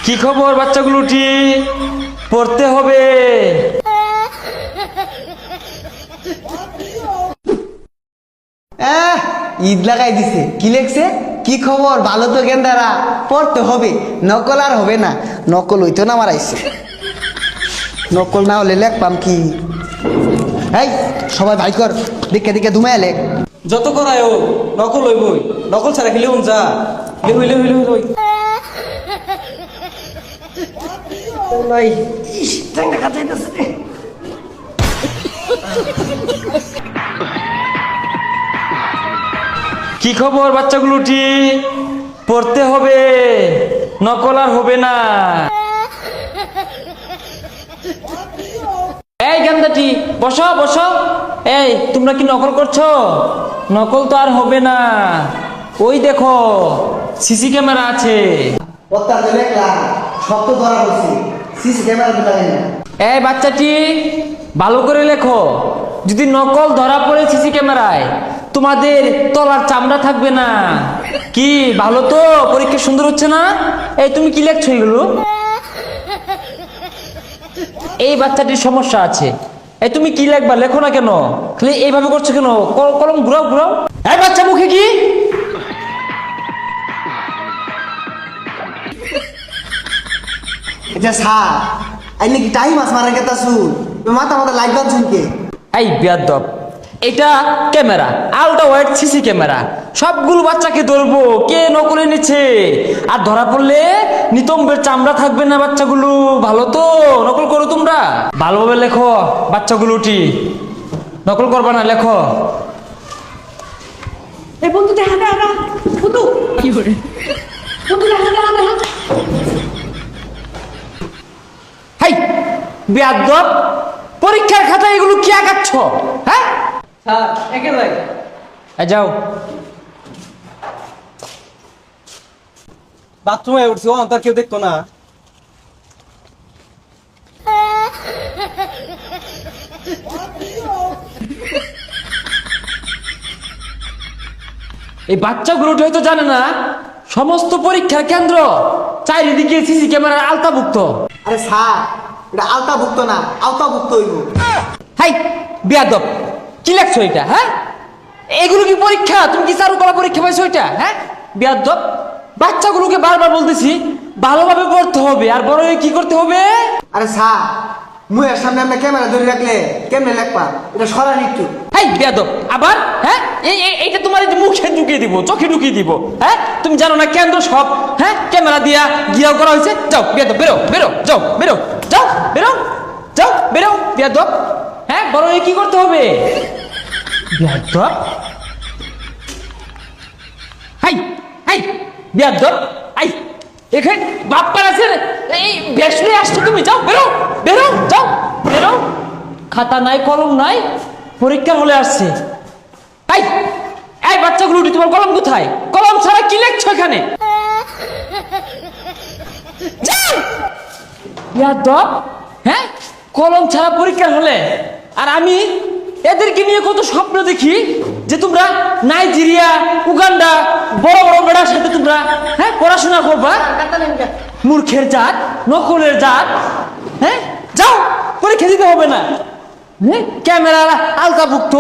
কি খবর বাচ্চাগুলোটি? পড়তে হবে। ঈদ লাগাই দিছে। কি লেখছে? কি খবর? ভালো তো গেন্দারা, পড়তে হবে, নকল আর হবে না। নকল হইতো না মারাইছে, নকল না হলে লেখপাম কি? এই সবাই ভাই কর, দেখে দেখে ধুমায় লেখ। যত করায় ও নকল হইবই, নকল ছাড়া খেলে যা হইলে হইলে হইলে হইলে কি খবর বাচ্চাগুলোটি? পড়তে হবে, নকল আর হবে না। এই গান্দাটি বসো বসো। এই তোমরা কি নকল করছো? নকল তো আর হবে না। ওই দেখো সিসি ক্যামেরা আছে। সব তো ধরা পড়ছে, সিসি ক্যামেরা লাগে না। এই বাচ্চাটি ভালো করে লেখো। যদি নকল ধরা পড়ে সিসি ক্যামেরায়, তোমাদের তলার চামড়া থাকবে না। কি ভালো তো? পরীক্ষা সুন্দর হচ্ছে না? এই তুমি কি লেখছো এগুলো? এই বাচ্চাটির সমস্যা আছে। এই তুমি কি লেখবা? লেখো না কেন? খালি এইভাবে করছো কেন? কলম ঘুরাও ঘুরাও। এই বাচ্চা মুখে কি? এটা স্যার আইলে কি টাইম আস মারা গেতা শুন, মাথা মাথা লাইট বাদ শুনকে। এই বেয়াদব, এটা camera, ultra wide CC camera. সবগুলো বাচ্চাকে ধরবো কে নকলে নিচ্ছে। আর ধরা পড়লে নিতম্বের চামড়া থাকবে না বাচ্চাগুলো। ভালো তো? নকল করো তোমরা। ভালোভাবে লেখো বাচ্চাগুলোটি, নকল করবা না, লেখো। এই বন্ধু দেখা দেখা বন্ধু কি করে বন্ধু দেখা দেখা দেখা হাই বেয়াদব, পরীক্ষার খাতায় এগুলো কি আঁকাচ্ছ? হ্যাঁ স্যার একেবারে যাও। বাথরুমে উঠছি, ও তার কেউ দেখতো না। এই বাচ্চাগুলোটি হয়তো জানে না সমস্ত পরীক্ষার কেন্দ্র চারিদিকে সিসি ক্যামেরার আওতাভুক্ত। আরে স্যার এটা আওতাভুক্ত না, আওতাভুক্ত হইব। হাই বেয়াদব, কি লেখছো এটা? হ্যাঁ এগুলো কি পরীক্ষা? তুমি কি চারুকলা পরীক্ষা পাইছো এটা? হ্যাঁ বেয়াদব, বাচ্চাগুলোকে বারবার বলতেছি ভালোভাবে পড়তে হবে, আর বড় হয়ে কি করতে হবে? আরে স্যার মুয়ের সামনে আমরা ক্যামেরা ধরে রাখলে কেমনে লেখবা? এটা সরান একটু। হাই বেয়াদব আবার। হ্যাঁ এইটা তোমার এই যে মুখে ঢুকিয়ে দিব, চোখে ঢুকিয়ে দিব। হ্যাঁ তুমি জানো না কেন্দ্র সব হ্যাঁ ক্যামেরা দিয়া গিয়াও করা হয়েছে। যাও বেয়াদব, বেরো বেরো, যাও বেরো, যাও বেরো, যাও বেরো বেয়াদব। হ্যাঁ বড় হয়ে কি করতে হবে? বেয়াদব, হাই হাই বেয়াদব। আই এখানে বাপ্পার আছে, এই বেশলে আসছো তুমি। যাও বেরো বেরো, যাও বেরো। খাতা নাই, কলম নাই, পরীক্ষা হলে আসছে। এই এই বাচ্চাগুলো তোমার কলম কোথায়? কলম ছাড়া কি লেখছো এখানে? বেয়াদব, হ্যাঁ কলম ছাড়া পরীক্ষা হলে। আর আমি এদেরকে নিয়ে কত স্বপ্ন দেখি যে তোমরা নাইজেরিয়া, উগান্ডা, বড় বড় বেড়ার সাথে তোমরা হ্যাঁ পড়াশোনা করবা। মূর্খের জাত, নকলের জাত। হ্যাঁ যাও, পরীক্ষা দিতে হবে না। ক্যামেরা আলতাভুক্ত।